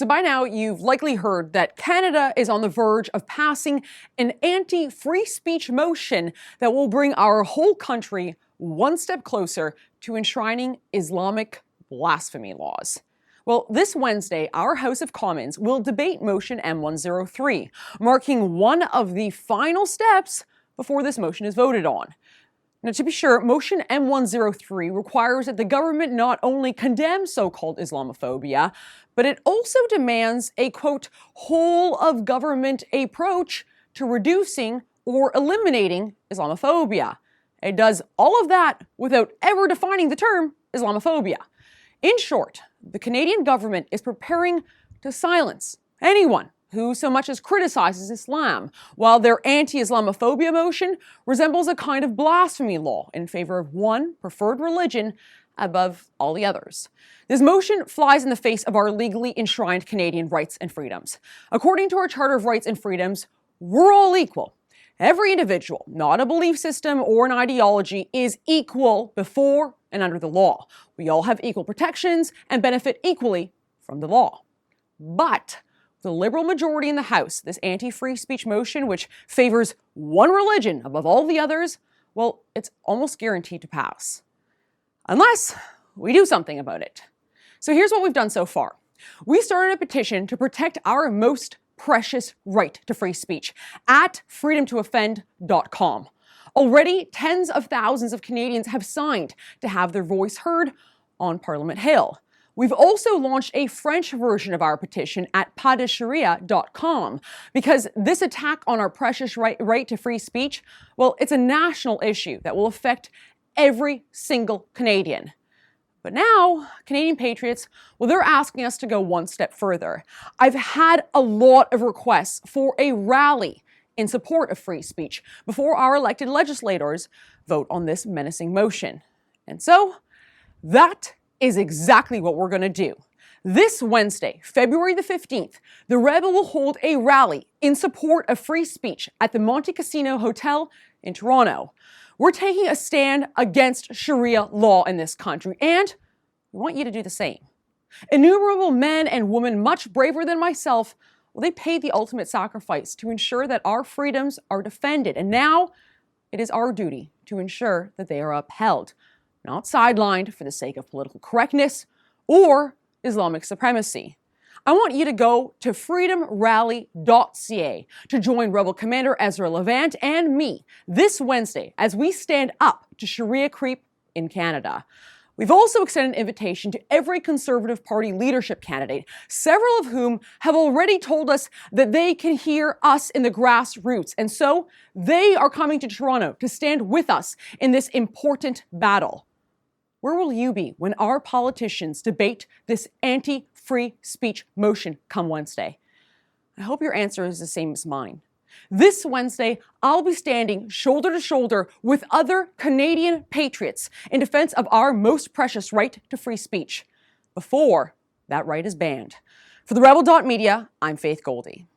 So by now, you've likely heard that Canada is on the verge of passing an anti-free speech motion that will bring our whole country one step closer to enshrining Islamic blasphemy laws. Well, this Wednesday, our House of Commons will debate Motion M103, marking one of the final steps before this motion is voted on. Now, to be sure, Motion M103 requires that the government not only condemn so-called Islamophobia, but it also demands a, quote, whole-of-government approach to reducing or eliminating Islamophobia. It does all of that without ever defining the term Islamophobia. In short, the Canadian government is preparing to silence anyone who so much as criticizes Islam, while their anti-Islamophobia motion resembles a kind of blasphemy law in favor of one preferred religion above all the others. This motion flies in the face of our legally enshrined Canadian rights and freedoms. According to our Charter of Rights and Freedoms, we're all equal. Every individual, not a belief system or an ideology, is equal before and under the law. We all have equal protections and benefit equally from the law. But the Liberal majority in the House, this anti-free speech motion, which favors one religion above all the others, well, it's almost guaranteed to pass. Unless we do something about it. So here's what we've done so far. We started a petition to protect our most precious right to free speech at freedomtooffend.com. Already, tens of thousands of Canadians have signed to have their voice heard on Parliament Hill. We've also launched a French version of our petition at pasdesharia.com because this attack on our precious right to free speech, well, it's a national issue that will affect every single Canadian. But now, Canadian patriots, well, they're asking us to go one step further. I've had a lot of requests for a rally in support of free speech before our elected legislators vote on this menacing motion. And so, that is exactly what we're going to do. This Wednesday, February the 15th, the Rebel will hold a rally in support of free speech at the Monte Casino Hotel in Toronto. We're taking a stand against Sharia law in this country, and we want you to do the same. Innumerable men and women much braver than myself, well, they paid the ultimate sacrifice to ensure that our freedoms are defended, and now it is our duty to ensure that they are upheld, not sidelined for the sake of political correctness or Islamic supremacy. I want you to go to freedomrally.ca to join Rebel Commander Ezra Levant and me this Wednesday as we stand up to Sharia creep in Canada. We've also extended an invitation to every Conservative Party leadership candidate, several of whom have already told us that they can hear us in the grassroots, and so they are coming to Toronto to stand with us in this important battle. Where will you be when our politicians debate this anti-free speech motion come Wednesday? I hope your answer is the same as mine. This Wednesday, I'll be standing shoulder to shoulder with other Canadian patriots in defense of our most precious right to free speech, before that right is banned. For the Rebel.media, I'm Faith Goldy.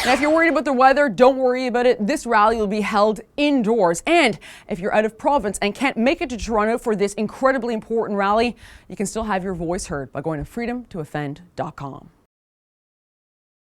Now, if you're worried about the weather, don't worry about it. This rally will be held indoors. And if you're out of province and can't make it to Toronto for this incredibly important rally, you can still have your voice heard by going to freedomtooffend.com.